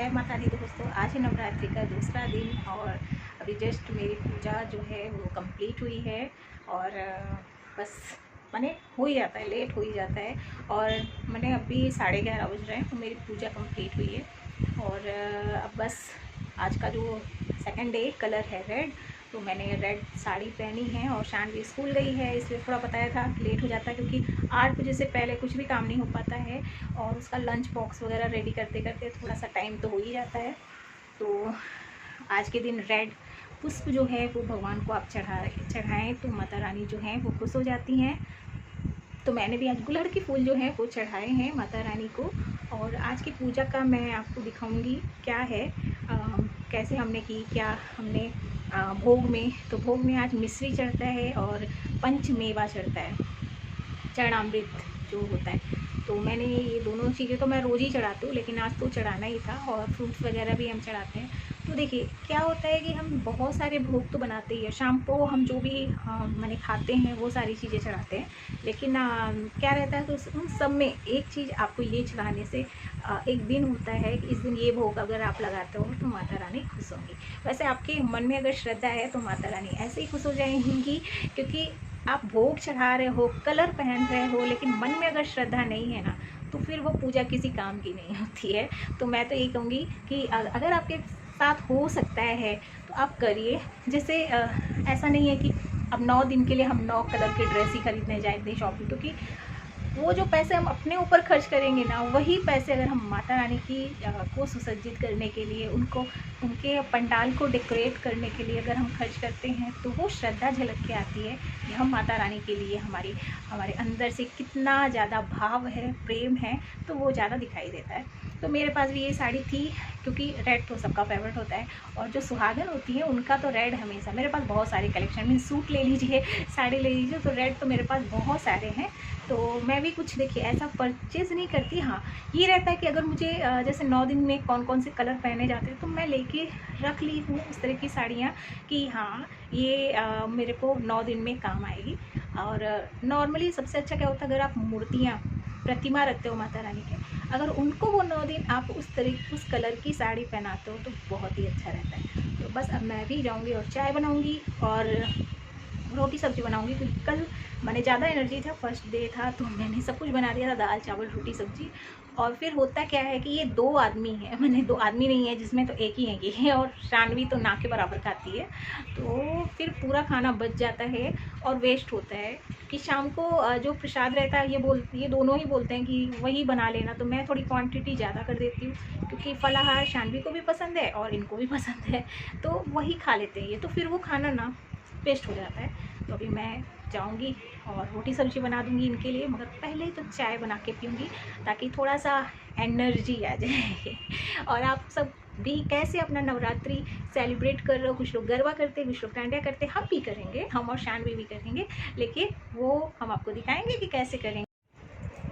जय माता दी दोस्तों। आज है नवरात्रि का दूसरा दिन और अभी जस्ट मेरी पूजा जो है वो कंप्लीट हुई है। और बस मैंने हो ही जाता है, लेट हो ही जाता है। और मैंने अभी 11:30 बज रहे हैं तो मेरी पूजा कंप्लीट हुई है। और अब बस आज का जो सेकंड डे कलर है रेड, तो मैंने रेड साड़ी पहनी है। और शान भी स्कूल गई है, इसलिए थोड़ा बताया था लेट हो जाता है क्योंकि 8 बजे से पहले कुछ भी काम नहीं हो पाता है। और उसका लंच बॉक्स वगैरह रेडी करते करते थोड़ा सा टाइम तो हो ही जाता है। तो आज के दिन रेड पुष्प जो है वो भगवान को आप चढ़ाएँ तो माता रानी जो हैं वो खुश हो जाती हैं। तो मैंने भी आज गुड़हल के फूल जो हैं वो चढ़ाए हैं माता रानी को। और आज की पूजा का मैं आपको दिखाऊंगी क्या है, कैसे हमने की, क्या हमने भोग में। तो भोग में आज मिश्री चढ़ता है और पंचमेवा चढ़ता है, चरणामृत जो होता है। तो मैंने ये दोनों चीज़ें तो मैं रोज़ ही चढ़ाती हूँ, लेकिन आज तो चढ़ाना ही था। और फ्रूट्स वगैरह भी हम चढ़ाते हैं। तो देखिए क्या होता है कि हम बहुत सारे भोग तो बनाते ही हैं, शाम को हम जो भी मैंने खाते हैं वो सारी चीज़ें चढ़ाते हैं। लेकिन क्या रहता है तो उन सब में एक चीज़ आपको ये चढ़ाने से एक दिन होता है कि इस दिन ये भोग अगर आप लगाते हो तो माता रानी खुश होंगी। वैसे आपके मन में अगर श्रद्धा है तो माता रानी ऐसे ही खुश हो जाएंगी, क्योंकि आप भोग चढ़ा रहे हो, कलर पहन रहे हो, लेकिन मन में अगर श्रद्धा नहीं है ना तो फिर वो पूजा किसी काम की नहीं होती है। तो मैं तो यही कहूँगी कि अगर आपके साथ हो सकता है तो आप करिए। जैसे ऐसा नहीं है कि अब 9 दिन के लिए हम 9 कलर के ड्रेस ही खरीदने जाए इतनी शॉपिंग, क्योंकि वो जो पैसे हम अपने ऊपर खर्च करेंगे ना, वही पैसे अगर हम माता रानी की को सुसज्जित करने के लिए, उनको उनके पंडाल को डेकोरेट करने के लिए अगर हम खर्च करते हैं तो वो श्रद्धा झलक के आती है कि हम माता रानी के लिए हमारे अंदर से कितना ज़्यादा भाव है, प्रेम है, तो वो ज़्यादा दिखाई देता है। तो मेरे पास भी ये साड़ी थी, क्योंकि रेड तो सबका फेवरेट होता है। और जो सुहागन होती है उनका तो रेड हमेशा, मेरे पास बहुत सारे कलेक्शन में, सूट ले लीजिए, साड़ी ले लीजिए, तो रेड तो मेरे पास बहुत सारे हैं। तो मैं भी कुछ देखिए ऐसा परचेज़ नहीं करती। हाँ, ये रहता है कि अगर मुझे जैसे 9 दिन में कौन कौन से कलर पहने जाते हैं तो मैं लेके रख ली हूँ उस तरह की साड़ियाँ कि हाँ ये मेरे को 9 दिन में काम आएगी। और नॉर्मली सबसे अच्छा क्या होता है, अगर आप मूर्तियाँ, प्रतिमा रखते हो माता रानी के, अगर उनको वो 9 दिन आप उस कलर की साड़ी पहनाते हो तो बहुत ही अच्छा रहता है। तो बस अब मैं भी जाऊँगी और चाय बनाऊँगी और रोटी सब्ज़ी बनाऊंगी, क्योंकि कल मैंने ज़्यादा एनर्जी था, फर्स्ट डे था, तो मैंने सब कुछ बना दिया था, दाल चावल रोटी सब्ज़ी। और फिर होता क्या है कि ये 2 आदमी हैं, मैंने 2 आदमी नहीं है जिसमें तो एक ही है ये, और शानवी तो ना के बराबर खाती है। तो फिर पूरा खाना बच जाता है और वेस्ट होता है। कि शाम को जो प्रसाद रहता है ये दोनों ही बोलते हैं कि वही बना लेना, तो मैं थोड़ी क्वांटिटी ज़्यादा कर देती हूँ, क्योंकि फलाहार शानवी को भी पसंद है और इनको भी पसंद है, तो वही खा लेते हैं ये। तो फिर वो खाना ना वेस्ट हो जाता है। तो अभी मैं जाऊंगी और रोटी सब्ज़ी बना दूंगी इनके लिए, मगर पहले तो चाय बना के पीऊँगी ताकि थोड़ा सा एनर्जी आ जाए। और आप सब भी कैसे अपना नवरात्रि सेलिब्रेट कर रहे हो, कुछ लोग गरबा करते हैं, कुछ लोग डांडिया करते हैं, हम भी करेंगे, हम और शानवी भी करेंगे, लेकिन वो हम आपको दिखाएंगे कि कैसे करेंगे।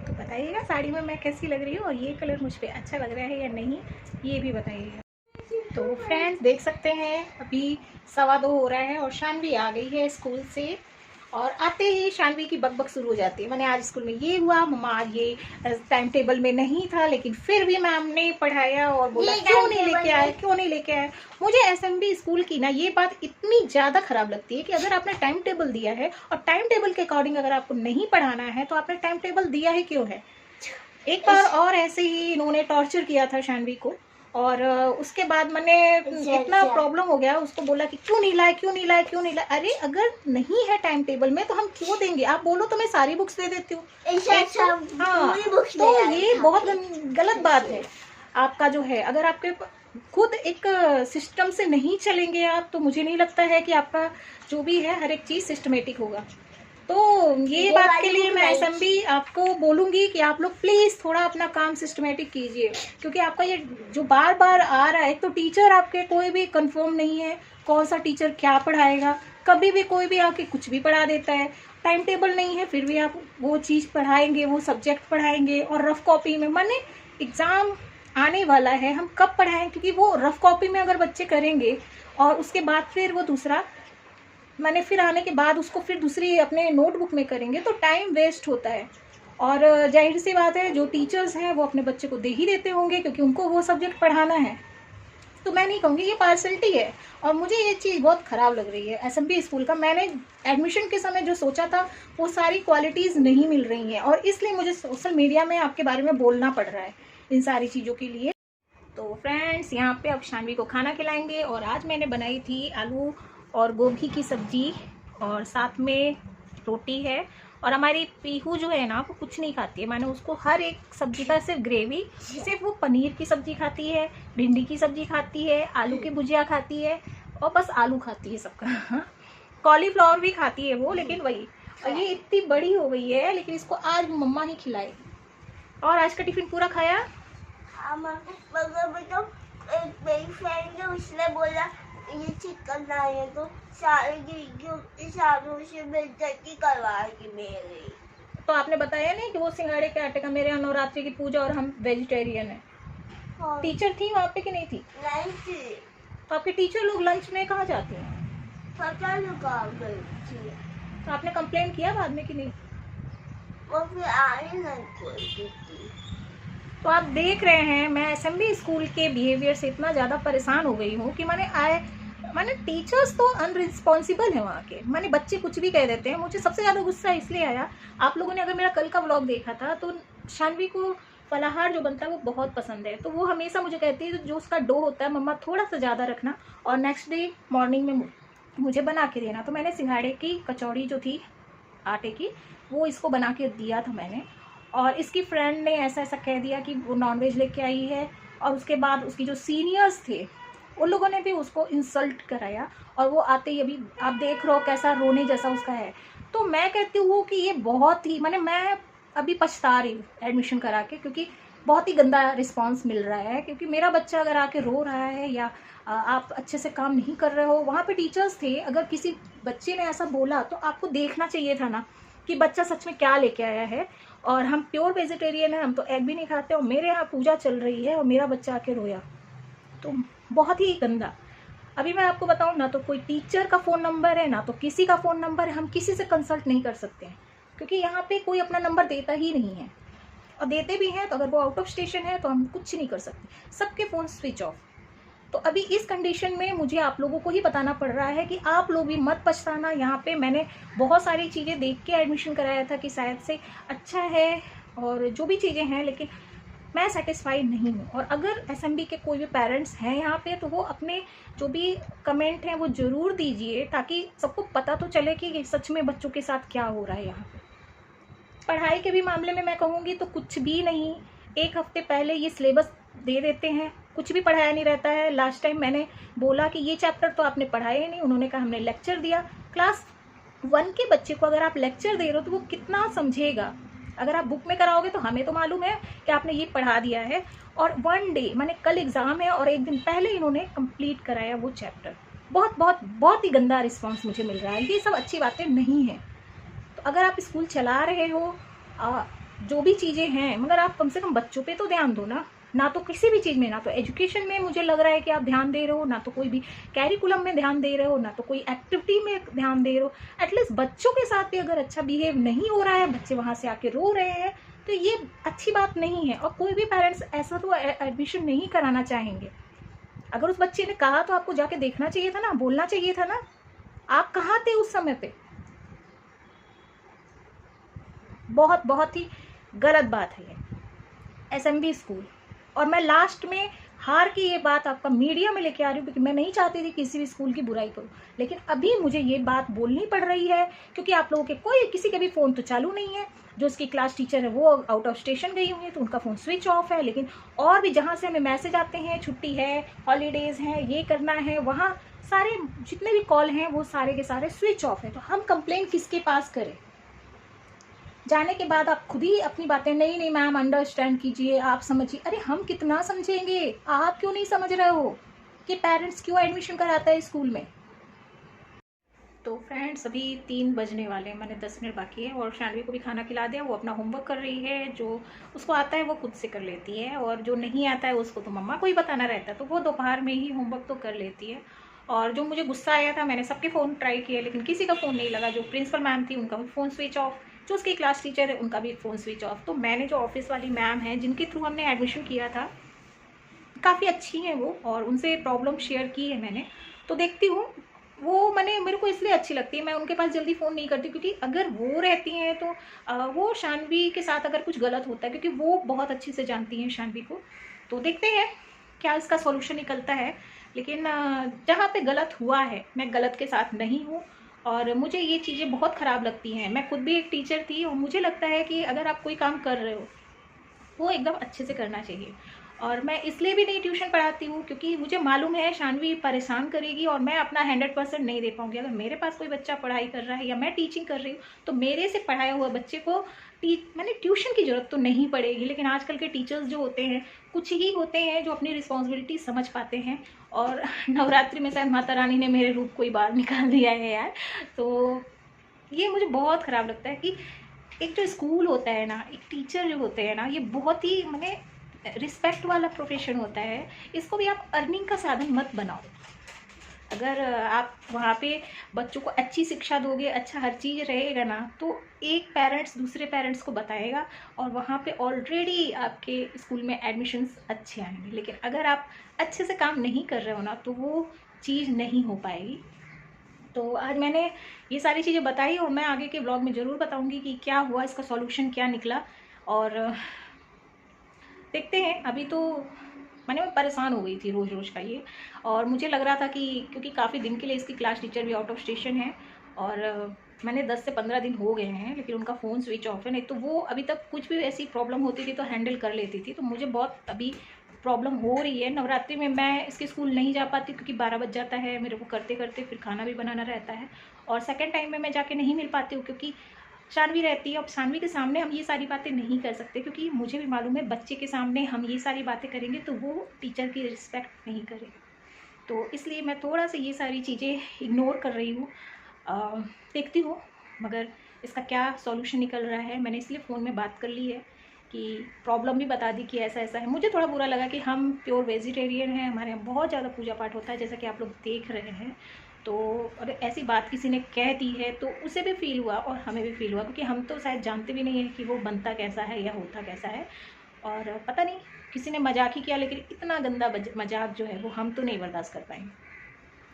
तो बताइएगा साड़ी में मैं कैसी लग रही हूँ और ये कलर मुझ पर अच्छा लग रहा है या नहीं, ये भी बताइएगा। तो फ्रेंड्स देख सकते हैं अभी 2:15 हो रहा है और शानवी आ गई है स्कूल से। और आते ही शानवी की बकबक शुरू हो जाती है, मैंने आज स्कूल में ये हुआ, मम्मा आज ये टाइम टेबल में नहीं था, लेकिन फिर भी मैम ने पढ़ाया और बोला क्यों नहीं लेके आए, क्यों नहीं लेके आए। मुझे एसएमबी स्कूल की ना ये बात इतनी ज़्यादा खराब लगती है कि अगर आपने टाइम टेबल दिया है और टाइम टेबल के अकॉर्डिंग अगर आपको नहीं पढ़ाना है तो आपने टाइम टेबल दिया ही क्यों है। एक बार और ऐसे ही इन्होंने टॉर्चर किया था शानवी को, और उसके बाद मैंने इतना प्रॉब्लम हो गया, उसको बोला कि क्यों नहीं लाए, क्यों नहीं लाए, क्यों नहीं लाए। अरे अगर नहीं है टाइम टेबल में तो हम क्यों देंगे, आप बोलो तो मैं सारी बुक्स दे देती हूँ। हाँ, तो ये बहुत गलत बात है आपका जो है। अगर आपके खुद एक सिस्टम से नहीं चलेंगे आप, तो मुझे नहीं लगता है कि आपका जो भी है हर एक चीज़ सिस्टमेटिक होगा। तो ये बात के लिए मैं एसएमबी आपको बोलूँगी कि आप लोग प्लीज़ थोड़ा अपना काम सिस्टमेटिक कीजिए, क्योंकि आपका ये जो बार बार आ रहा है, तो टीचर आपके कोई भी कंफर्म नहीं है कौन सा टीचर क्या पढ़ाएगा, कभी भी कोई भी आके कुछ भी पढ़ा देता है। टाइम टेबल नहीं है फिर भी आप वो चीज़ पढ़ाएंगे, वो सब्जेक्ट पढ़ाएंगे, और रफ कॉपी में, माने एग्ज़ाम आने वाला है, हम कब पढ़ाएं, क्योंकि वो रफ कॉपी में अगर बच्चे करेंगे और उसके बाद फिर वो दूसरा मैंने फिर आने के बाद उसको फिर दूसरी अपने नोटबुक में करेंगे तो टाइम वेस्ट होता है। और जाहिर सी बात है जो टीचर्स हैं वो अपने बच्चे को दे ही देते होंगे, क्योंकि उनको वो सब्जेक्ट पढ़ाना है। तो मैं नहीं कहूँगी ये पार्सलिटी है। और मुझे ये चीज़ बहुत ख़राब लग रही है एसएमबी स्कूल का। मैंने एडमिशन के समय जो सोचा था वो सारी क्वालिटीज़ नहीं मिल रही हैं, और इसलिए मुझे सोशल मीडिया में आपके बारे में बोलना पड़ रहा है इन सारी चीज़ों के लिए। तो फ्रेंड्स, यहाँ पे अब शानवी को खाना खिलाएंगे, और आज मैंने बनाई थी आलू और गोभी की सब्ज़ी, और साथ में रोटी है। और हमारी पीहू जो है ना वो कुछ नहीं खाती है, मैंने उसको हर एक सब्जी का सिर्फ ग्रेवी, सिर्फ वो पनीर की सब्ज़ी खाती है, भिंडी की सब्ज़ी खाती है, आलू की भुजिया खाती है, और बस आलू खाती है सबका। कॉलीफ्लावर भी खाती है वो, लेकिन वही। और ये इतनी बड़ी हो गई है, लेकिन इसको आज मम्मा ही खिलाई। और आज का टिफिन पूरा खाया? मतलब एक मेरी फ्रेंड है, उसने बोला ये चिकन लाए तो सारों से बेइज्जती करवाएगी मेरी। तो आपने बताया नहीं कि वो सिंगाड़े के आटे का, मेरे यहाँ नवरात्रि की पूजा और हम वेजिटेरियन है। हाँ। टीचर थी वहाँ पे कि नहीं थी? नहीं थी। तो आपके टीचर लोग लंच में कहाँ जाते हैं? पता नहीं कहाँ गई थी। तो आपने कंप्लेन किया बाद में कि नहीं? वो फिर आई नहीं कोई थी। तो आप देख रहे हैं, मैं एसएमबी स्कूल के बिहेवियर से इतना ज़्यादा परेशान हो गई हूँ कि मैंने टीचर्स तो अनरिस्पॉन्सिबल है वहाँ के। मैंने बच्चे कुछ भी कह देते हैं। मुझे सबसे ज़्यादा गुस्सा इसलिए आया, आप लोगों ने अगर मेरा कल का व्लॉग देखा था तो शानवी को फलाहार जो बनता है वो बहुत पसंद है। तो वो हमेशा मुझे कहती है जो उसका डो होता है मम्मा थोड़ा सा ज़्यादा रखना, और नेक्स्ट डे मॉर्निंग में मुझे बना के देना। तो मैंने सिंघाड़े की कचौड़ी जो थी आटे की, वो इसको बना के दिया था मैंने। और इसकी फ्रेंड ने ऐसा ऐसा कह दिया कि वो नॉनवेज लेके आई है, और उसके बाद उसकी जो सीनियर्स थे उन लोगों ने भी उसको इंसल्ट कराया, और वो आते ही अभी आप देख रहे हो कैसा रोने जैसा उसका है। तो मैं कहती हूँ कि ये बहुत ही मैं अभी पछता रही हूँ एडमिशन करा के, क्योंकि बहुत ही गंदा रिस्पांस मिल रहा है। क्योंकि मेरा बच्चा अगर आके रो रहा है या आप अच्छे से काम नहीं कर रहे हो, वहाँ पे टीचर्स थे, अगर किसी बच्चे ने ऐसा बोला तो आपको देखना चाहिए था ना कि बच्चा सच में क्या लेके आया है। और हम प्योर वेजिटेरियन है, हम तो एग भी नहीं खाते, और मेरे यहाँ पूजा चल रही है और मेरा बच्चा आके रोया, तो बहुत ही गंदा। अभी मैं आपको बताऊँ, ना तो कोई टीचर का फ़ोन नंबर है, ना तो किसी का फ़ोन नंबर है, हम किसी से कंसल्ट नहीं कर सकते हैं, क्योंकि यहाँ पे कोई अपना नंबर देता ही नहीं है। और देते भी हैं तो अगर वो आउट ऑफ स्टेशन है तो हम कुछ नहीं कर सकते, सबके फ़ोन स्विच ऑफ। तो अभी इस कंडीशन में मुझे आप लोगों को ही बताना पड़ रहा है कि आप लोग भी मत पछताना। यहाँ पे मैंने बहुत सारी चीज़ें देख के एडमिशन कराया था कि शायद से अच्छा है और जो भी चीज़ें हैं, लेकिन मैं सेटिस्फाइड नहीं हूँ। और अगर एसएमबी के कोई भी पेरेंट्स हैं यहाँ पे तो वो अपने जो भी कमेंट हैं वो ज़रूर दीजिए, ताकि सबको पता तो चले कि सच में बच्चों के साथ क्या हो रहा है यहाँ पे। पढ़ाई के भी मामले में मैं कहूँगी तो कुछ भी नहीं, एक हफ्ते पहले ये सिलेबस दे देते हैं, कुछ भी पढ़ाया नहीं रहता है। लास्ट टाइम मैंने बोला कि ये चैप्टर तो आपने पढ़ाया ही नहीं, उन्होंने कहा हमने लेक्चर दिया। क्लास 1 के बच्चे को अगर आप लेक्चर दे रहे हो तो वो कितना समझेगा। अगर आप बुक में कराओगे तो हमें तो मालूम है कि आपने ये पढ़ा दिया है, और 1 डे कल एग्ज़ाम है और 1 दिन पहले इन्होंने कंप्लीट कराया वो चैप्टर। बहुत बहुत बहुत ही गंदा रिस्पॉन्स मुझे मिल रहा है। ये सब अच्छी बातें नहीं हैं। तो अगर आप स्कूल चला रहे हो, जो भी चीज़ें हैं, मगर आप कम से कम बच्चों पे तो ध्यान दो ना तो किसी भी चीज़ में, ना तो एजुकेशन में मुझे लग रहा है कि आप ध्यान दे रहे हो, ना तो कोई भी कैरिकुलम में ध्यान दे रहे हो, ना तो कोई एक्टिविटी में ध्यान दे रहे हो। एटलीस्ट बच्चों के साथ भी अगर अच्छा बिहेव नहीं हो रहा है, बच्चे वहाँ से आके रो रहे हैं, तो ये अच्छी बात नहीं है। और कोई भी पेरेंट्स ऐसा तो एडमिशन नहीं कराना चाहेंगे। अगर उस बच्चे ने कहा तो आपको जाके देखना चाहिए था ना, बोलना चाहिए था ना। आप कहाँ थे उस समय पे? बहुत बहुत ही गलत बात है ये एसएमबी स्कूल। और मैं लास्ट में हार के ये बात आपका मीडिया में लेके आ रही हूँ, क्योंकि मैं नहीं चाहती थी किसी भी स्कूल की बुराई करूँ, लेकिन अभी मुझे ये बात बोलनी पड़ रही है क्योंकि आप लोगों के किसी के भी फ़ोन तो चालू नहीं है। जो उसकी क्लास टीचर है वो आउट ऑफ स्टेशन गई हुई है तो उनका फ़ोन स्विच ऑफ है, लेकिन और भी जहाँ से हमें मैसेज आते हैं, छुट्टी है, हॉलीडेज़ हैं, ये करना है, वहाँ सारे जितने भी कॉल हैं वो सारे के सारे स्विच ऑफ है। तो हम कंप्लेन किसके पास करें? जाने के बाद आप खुद ही अपनी बातें, नहीं मैम अंडरस्टैंड कीजिए, आप समझिए। अरे हम कितना समझेंगे, आप क्यों नहीं समझ रहे हो कि पेरेंट्स क्यों एडमिशन कराता है स्कूल में? तो फ्रेंड्स अभी 3 बजने वाले हैं, मैंने 10 मिनट बाकी है, और शानवी को भी खाना खिला दिया। वो अपना होमवर्क कर रही है, जो उसको आता है वो खुद से कर लेती है, और जो नहीं आता है उसको तो मम्मा को ही बताना रहता है, तो वो दोपहर में ही होमवर्क तो कर लेती है। और जो मुझे गुस्सा आया था, मैंने सबके फ़ोन ट्राई किए लेकिन किसी का फ़ोन नहीं लगा। जो प्रिंसिपल मैम थी उनका भी फ़ोन स्विच ऑफ, जो उसकी क्लास टीचर है उनका भी फ़ोन स्विच ऑफ। तो मैंने जो ऑफिस वाली मैम है जिनके थ्रू हमने एडमिशन किया था, काफ़ी अच्छी हैं वो, और उनसे प्रॉब्लम शेयर की है मैंने, तो देखती हूँ वो मैंने मेरे को इसलिए अच्छी लगती है। मैं उनके पास जल्दी फ़ोन नहीं करती, क्योंकि अगर वो रहती हैं तो वो शानवी के साथ अगर कुछ गलत होता है, क्योंकि वो बहुत अच्छे से जानती हैं शानवी को, तो देखते हैं क्या इसका सॉल्यूशन निकलता है। लेकिन जहाँ पे गलत हुआ है, मैं गलत के साथ नहीं हूँ, और मुझे ये चीज़ें बहुत ख़राब लगती हैं। मैं खुद भी एक टीचर थी, और मुझे लगता है कि अगर आप कोई काम कर रहे हो वो एकदम अच्छे से करना चाहिए। और मैं इसलिए भी नहीं ट्यूशन पढ़ाती हूँ, क्योंकि मुझे मालूम है शानवी परेशान करेगी और मैं अपना 100% नहीं दे पाऊँगी। अगर मेरे पास कोई बच्चा पढ़ाई कर रहा है या मैं टीचिंग कर रही हूँ, तो मेरे से पढ़ाया हुआ बच्चे को मैंने ट्यूशन की ज़रूरत तो नहीं पड़ेगी। लेकिन आजकल के टीचर्स जो होते हैं, कुछ ही होते हैं जो अपनी रिस्पॉन्सिबिलिटी समझ पाते हैं। और नवरात्रि में शायद माता रानी ने मेरे रूप को ही बाहर निकाल दिया है यार। तो ये मुझे बहुत ख़राब लगता है कि एक जो स्कूल होता है ना, एक टीचर जो होते हैं ना, ये बहुत ही मैंने रिस्पेक्ट वाला प्रोफेशन होता है। इसको भी आप अर्निंग का साधन मत बनाओ। अगर आप वहाँ पे बच्चों को अच्छी शिक्षा दोगे, अच्छा हर चीज़ रहेगा ना, तो एक पेरेंट्स दूसरे पेरेंट्स को बताएगा, और वहाँ पे ऑलरेडी आपके स्कूल में एडमिशन्स अच्छे आएंगे। लेकिन अगर आप अच्छे से काम नहीं कर रहे हो ना, तो वो चीज़ नहीं हो पाएगी। तो आज मैंने ये सारी चीज़ें बताई, और मैं आगे के ब्लॉग में ज़रूर बताऊंगी कि क्या हुआ, इसका सॉल्यूशन क्या निकला। और देखते हैं। अभी तो मैं परेशान हो गई थी रोज़ रोज़ का ये, और मुझे लग रहा था कि क्योंकि काफ़ी दिन के लिए इसकी क्लास टीचर भी आउट ऑफ स्टेशन है, और मैंने 10 से 15 दिन हो गए हैं, लेकिन उनका फ़ोन स्विच ऑफ है। नहीं तो वो अभी तक कुछ भी ऐसी प्रॉब्लम होती थी तो हैंडल कर लेती थी। तो मुझे बहुत अभी प्रॉब्लम हो रही है। नवरात्रि में मैं इसके स्कूल नहीं जा पाती, क्योंकि 12 बज जाता है मेरे को करते करते, फिर खाना भी बनाना रहता है। और सेकेंड टाइम में मैं जाके नहीं मिल पाती हूँ, क्योंकि शानवी रहती है। और शानवी के सामने हम ये सारी बातें नहीं कर सकते, क्योंकि मुझे भी मालूम है बच्चे के सामने हम ये सारी बातें करेंगे तो वो टीचर की रिस्पेक्ट नहीं करेगा। तो इसलिए मैं थोड़ा सा ये सारी चीज़ें इग्नोर कर रही हूँ। देखती हूँ मगर इसका क्या सॉल्यूशन निकल रहा है। मैंने इसलिए फ़ोन में बात कर ली है कि प्रॉब्लम भी बता दी कि ऐसा ऐसा है। मुझे थोड़ा बुरा लगा कि हम प्योर वेजिटेरियन हैं, हमारे यहाँ बहुत ज़्यादा पूजा पाठ होता है, जैसा कि आप लोग देख रहे हैं। तो अगर ऐसी बात किसी ने कह दी है तो उसे भी फील हुआ और हमें भी फील हुआ, क्योंकि हम तो शायद जानते भी नहीं हैं कि वो बनता कैसा है या होता कैसा है। और पता नहीं किसी ने मजाक ही किया, लेकिन इतना गंदा मजाक जो है वो हम तो नहीं बर्दाश्त कर पाएंगे,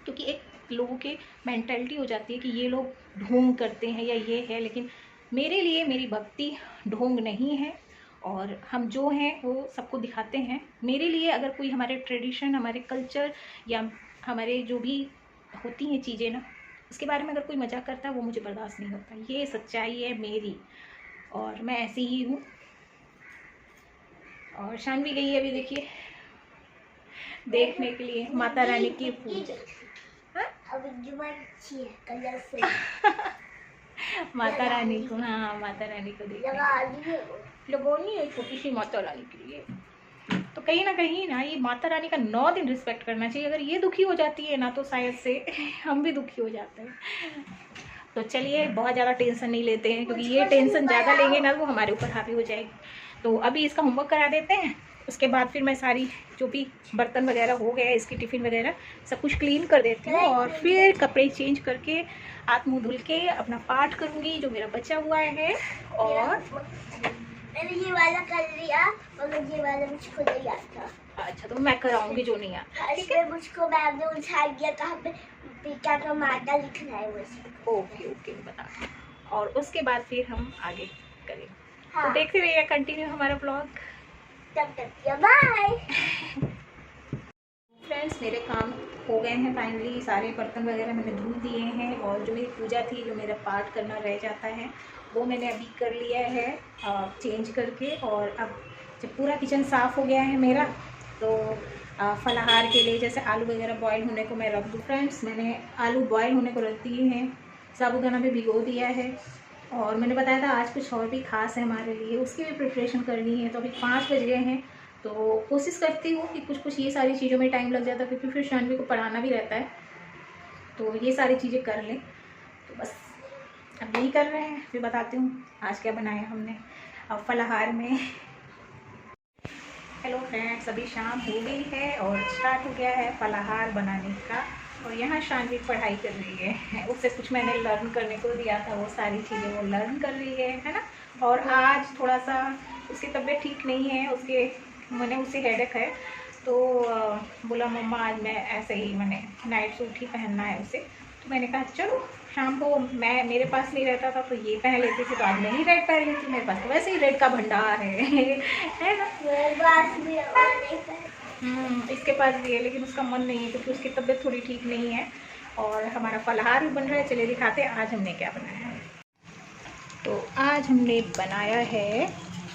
क्योंकि एक लोगों के मेंटालिटी हो जाती है कि ये लोग ढोंग करते हैं या ये है। लेकिन मेरे लिए मेरी भक्ति ढोंग नहीं है, और हम जो हैं वो सबको दिखाते हैं। मेरे लिए अगर कोई हमारे ट्रेडिशन, हमारे कल्चर या हमारे जो भी होती हैं चीज़ें ना, उसके बारे में अगर कोई मजाक करता है वो मुझे बर्दाश्त नहीं होता। ये सच्चाई है मेरी, और मैं ऐसी ही हूँ। और शानवी गई है अभी देखिए देखने के लिए माता रानी की पूजा। माता रानी को, हाँ माता रानी को देखने लगोनी है छोटी सी माता रानी के लिए। तो कहीं ना ये माता रानी का 9 दिन रिस्पेक्ट करना चाहिए। अगर ये दुखी हो जाती है ना, तो शायद से हम भी दुखी हो जाते हैं। तो चलिए बहुत ज़्यादा टेंशन नहीं लेते हैं, क्योंकि ये टेंशन ज़्यादा लेंगे ना वो हमारे ऊपर हावी हो जाएगी। तो अभी इसका होमवर्क करा देते हैं, उसके बाद फिर मैं सारी जो भी बर्तन वगैरह हो गया, इसकी टिफ़िन वगैरह सब कुछ क्लीन कर देती हूँ, और फिर कपड़े चेंज करके हाथ मुँह धुल के अपना पाठ करूँगी जो मेरा बचा हुआ है। और मैंने ये वाला कर लिया, और ये वाला मुझको नहीं आता। अच्छा, तो मैं कराऊंगी जो नहीं आता। ठीक है, मुझको मैम ने उठा दिया, कहाँ पे पिका का माता लिखना है वो। ओके बता। और उसके बाद फिर हम आगे करेंगे। हाँ। तो देखते रहिए कंटिन्यू हमारा ब्लॉग। तब तक बाय। फ्रेंड्स, मेरे काम हो गए हैं फाइनली। सारे बर्तन वगैरह मैंने धुल दिए हैं, और जो मेरी पूजा थी, जो मेरा पाठ करना रह जाता है, वो मैंने अभी कर लिया है चेंज करके। और अब जब पूरा किचन साफ़ हो गया है मेरा, तो फलाहार के लिए जैसे आलू वगैरह बॉयल होने को मैं रख दूँ। फ्रेंड्स, मैंने आलू बॉयल होने को रख दिए हैं, साबूदाना भी भिगो दिया है, और मैंने बताया था आज कुछ और भी ख़ास है हमारे लिए, उसकी भी प्रिपरेशन करनी है। तो अभी 5 बज गए हैं, तो कोशिश करती हूँ कि कुछ ये सारी चीज़ों में टाइम लग जाता है, क्योंकि फिर शानवी को पढ़ाना भी रहता है, तो ये सारी चीज़ें कर लें। तो बस अब यही कर रहे हैं, फिर बताती हूँ आज क्या बनाया हमने अब फलाहार में। हेलो फ्रेंड्स, अभी शाम हो गई है और स्टार्ट हो गया है फलाहार बनाने का, और यहाँ शानवी पढ़ाई कर रही है। उससे कुछ मैंने लर्न करने को दिया था, वो सारी चीज़ें वो लर्न कर रही है ना। और आज थोड़ा सा उसकी तबीयत ठीक नहीं है, उसके उसे हेडेक है, तो बोला मम्मा आज मैं ऐसे ही मैंने नाइट सूट ही पहनना है उसे। तो मैंने कहा चलो शाम को मैं मेरे पास नहीं रहता था तो ये पहन लेती थी, तो आज मैं ही रेड पहन लेती, मेरे पास तो वैसे ही रेड का भंडार है ना। मेरे पास भी इसके पास भी है लेकिन उसका मन नहीं है क्योंकि उसकी तबीयत थोड़ी ठीक नहीं है। और हमारा फलाहार भी बन रहा है, चलिए दिखाते हैं आज हमने क्या बनाया है। तो आज हमने बनाया है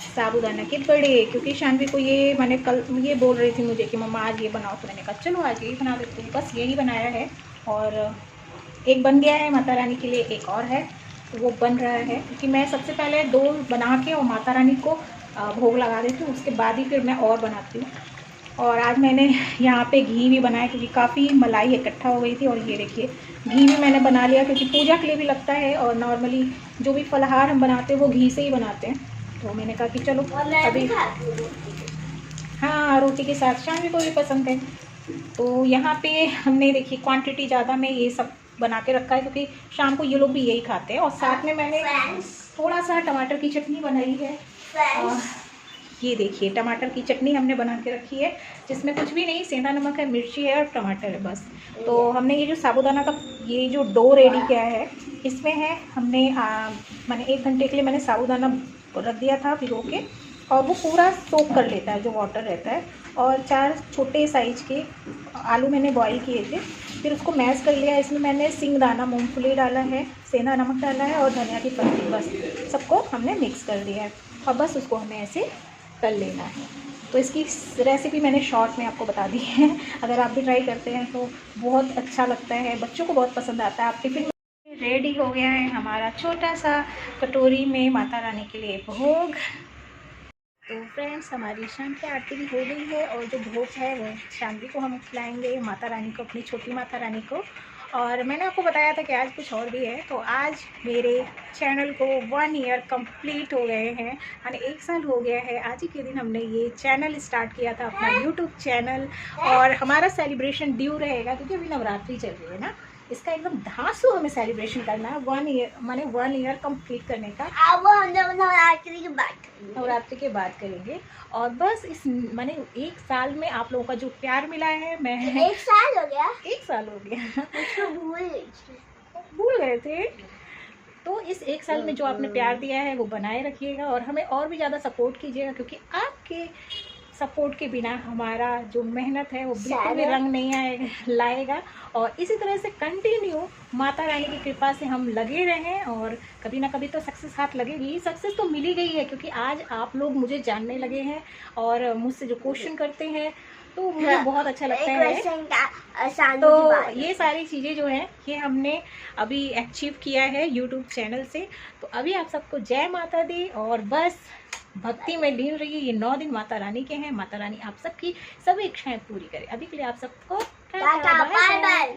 साबूदाना के बड़े, क्योंकि शानवी को ये मैंने कल ये बोल रही थी मुझे कि मम्मा आज ये बनाओ, तो मैंने कहा चलो आज यही बना देती हूँ। बस यही बनाया है और एक बन गया है, माता रानी के लिए एक और है तो वो बन रहा है, क्योंकि मैं सबसे पहले 2 बना के और माता रानी को भोग लगा देती हूँ, उसके बाद ही फिर मैं और बनाती हूँ। और आज मैंने यहाँ पे घी भी बनाया क्योंकि काफ़ी मलाई इकट्ठा हो गई थी। और ये देखिए घी भी मैंने बना लिया क्योंकि पूजा के लिए भी लगता है और नॉर्मली जो भी फलाहार हम बनाते हैं वो घी से ही बनाते हैं। तो मैंने कहा कि चलो अभी, हाँ रोटी के साथ शानवी को भी पसंद है। तो यहाँ पे हमने देखिए क्वांटिटी ज़्यादा में ये सब बना के रखा है क्योंकि शाम को ये लोग भी यही खाते हैं। और साथ में मैंने थोड़ा सा टमाटर की चटनी बनाई है। ये देखिए टमाटर की चटनी हमने बना के रखी है, जिसमें कुछ भी नहीं, सेंधा नमक है, मिर्ची है और टमाटर है बस। तो हमने ये जो साबूदाना का ये जो डो रेडी किया है, इसमें है हमने मैंने 1 घंटे के लिए मैंने साबूदाना रख दिया था भिगो के, और वो पूरा सोक कर लेता है जो वाटर रहता है। और 4 छोटे साइज के आलू मैंने बॉईल किए थे, फिर उसको मैश कर लिया। इसमें मैंने सिंगदाना, मूंगफली डाला है, सेंधा नमक डाला है और धनिया की पत्ती, बस सबको हमने मिक्स कर दिया है और बस उसको हमें ऐसे तल लेना है। तो इसकी रेसिपी मैंने शॉर्ट में आपको बता दी है, अगर आप भी ट्राई करते हैं तो बहुत अच्छा लगता है, बच्चों को बहुत पसंद आता है। आप टिफिन रेडी हो गया है हमारा छोटा सा कटोरी में माता रानी के लिए भोग। तो फ्रेंड्स हमारी शाम की आरती भी हो गई है और जो भोग है वो शानवी को हम खिलाएंगे, माता रानी को, अपनी छोटी माता रानी को। और मैंने आपको बताया था कि आज कुछ और भी है। तो आज मेरे चैनल को 1 ईयर कंप्लीट हो गए हैं, यानी 1 साल हो गया है। आज ही के दिन हमने ये चैनल स्टार्ट किया था, अपना यूट्यूब चैनल। और हमारा सेलिब्रेशन ड्यू रहेगा क्योंकि अभी नवरात्रि चल रही है ना, इसका एकदम धांसू हमें सेलिब्रेशन करना है 1 ईयर, माने 1 ईयर कंप्लीट करने का। अब हम लोग नवरात्रि की बात करेंगे। और बस इस माने 1 साल में आप लोगों का जो प्यार मिला है, मैं 1 साल हो गया, 1 साल हो गया, उसको भूल गए थे। तो इस 1 साल में जो आपने प्यार दिया है वो बनाए रखिएगा और हमें और भी ज़्यादा सपोर्ट कीजिएगा, क्योंकि आपके सपोर्ट के बिना हमारा जो मेहनत है वो बिल्कुल भी रंग नहीं लाएगा। और इसी तरह से कंटिन्यू माता रानी की कृपा से हम लगे रहें और कभी ना कभी तो सक्सेस हाथ लगेगी। सक्सेस तो मिल ही गई है क्योंकि आज आप लोग मुझे जानने लगे हैं और मुझसे जो क्वेश्चन करते हैं तो मुझे बहुत अच्छा लगता है। तो ये सारी चीज़ें जो हैं ये हमने अभी अचीव किया है यूट्यूब चैनल से। तो अभी आप सबको जय माता दी और बस भक्ति में लीन रहिए। ये 9 दिन माता रानी के हैं, माता रानी आप सबकी सभी इच्छाएं पूरी करें। अभी के लिए आप सबको टाटा बाय बाय।